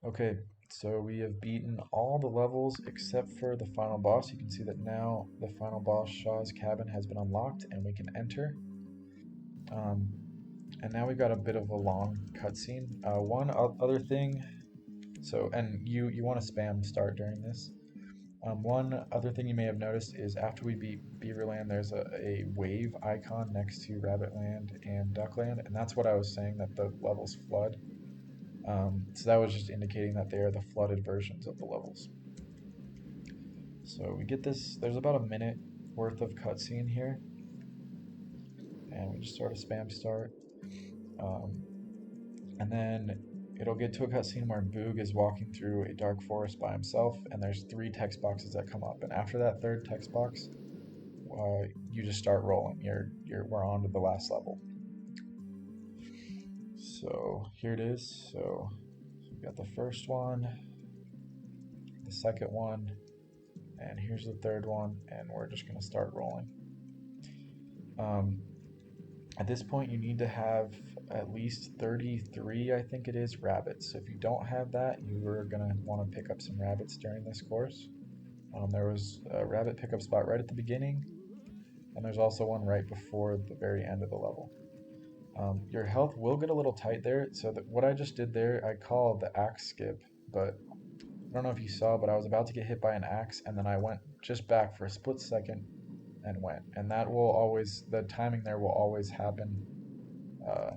Okay, so we have beaten all the levels except for the final boss. You can see that now the final boss, Shaw's cabin, has been unlocked and we can enter. Um, and now we've got a bit of a long cutscene. Other thing, and you want to spam start during this. One other thing you may have noticed is after we beat Beaverland, there's a wave icon next to Rabbitland and Duckland, and that's what I was saying that the levels flood. So that was just indicating that they are the flooded versions of the levels. So we get this, there's about a minute worth of cutscene here, and we just sort of spam start. Um, and then it'll get to a cutscene where Boog is walking through a dark forest by himself, and there's 3 text boxes that come up. And after that third text box, you just start rolling. We're on to the last level. So here it is. So we got the first one, the second one, and here's the third one, and we're just gonna start rolling. Um, at this point, you need to have at least 33, I think it is, rabbits. So if you don't have that, you are gonna want to pick up some rabbits during this course. There was a rabbit pickup spot right at the beginning, and there's also one right before the very end of the level. Your health will get a little tight there, so that what I just did there, I call the axe skip, but I don't know if you saw, but I was about to get hit by an axe, and then I went just back for a split second and went. And that will always, the timing there will always happen, uh,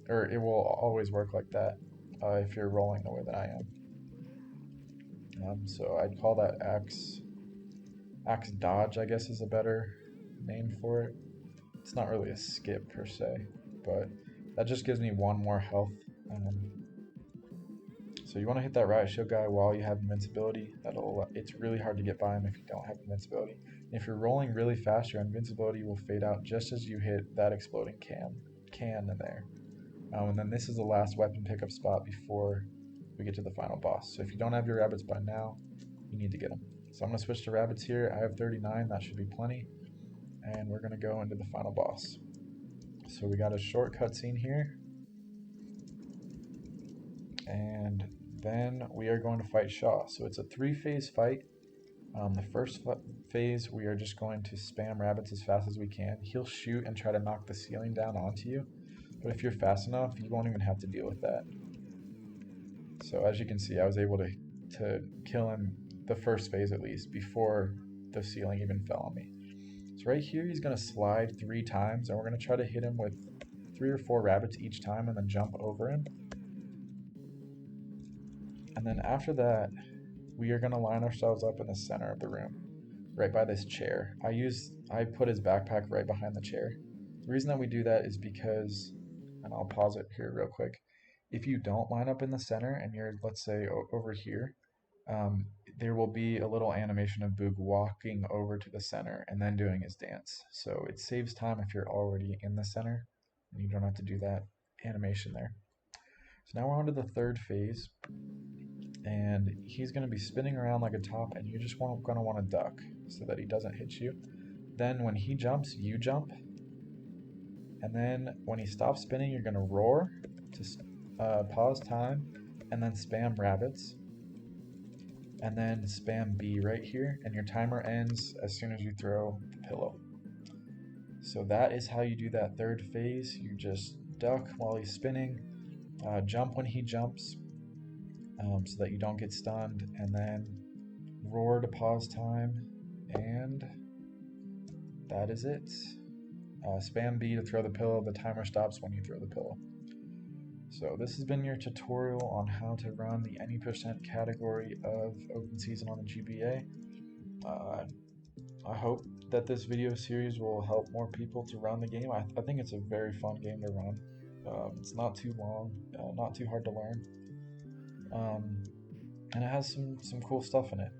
or it will always work like that if you're rolling the way that I am. So I'd call that axe dodge, I guess is a better name for it. It's not really a skip per se, but that just gives me one more health. So you want to hit that riot shield guy while you have invincibility. It's really hard to get by him if you don't have invincibility. And if you're rolling really fast, your invincibility will fade out just as you hit that exploding can in there. And then this is the last weapon pickup spot before we get to the final boss. So if you don't have your rabbits by now, you need to get them. So I'm going to switch to rabbits here. I have 39, that should be plenty. And we're going to go into the final boss. So we got a short cutscene here. And then we are going to fight Shaw. So it's a 3-phase fight. The first phase, we are just going to spam rabbits as fast as we can. He'll shoot and try to knock the ceiling down onto you. But if you're fast enough, you won't even have to deal with that. So as you can see, I was able to kill him the first phase at least before the ceiling even fell on me. So right here, he's going to slide 3 times, and we're going to try to hit him with 3 or 4 rabbits each time and then jump over him. And then after that, we are going to line ourselves up in the center of the room, right by this chair. I put his backpack right behind the chair. The reason that we do that is because, and I'll pause it here real quick, if you don't line up in the center and you're, let's say, over here, there will be a little animation of Boog walking over to the center and then doing his dance. So it saves time if you're already in the center and you don't have to do that animation there. So now we're on to the third phase, and he's going to be spinning around like a top, and you're just going to want to duck so that he doesn't hit you. Then when he jumps, you jump, and then when he stops spinning, you're going to roar to pause time, and then spam rabbits, and then spam B right here, and your timer ends as soon as you throw the pillow. So that is how you do that third phase. You just duck while he's spinning, jump when he jumps, so that you don't get stunned, and then roar to pause time, and that is it. Spam B to throw the pillow. The timer stops when you throw the pillow. So this has been your tutorial on how to run the any percent category of open season on the GBA. I hope that this video series will help more people to run the game. I think it's a very fun game to run. It's not too long, not too hard to learn. And it has some cool stuff in it.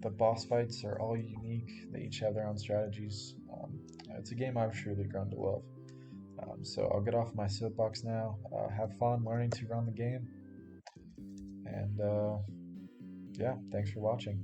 The boss fights are all unique. They each have their own strategies. It's a game I've truly grown to love. So I'll get off my soapbox now. Have fun learning to run the game. And yeah, thanks for watching.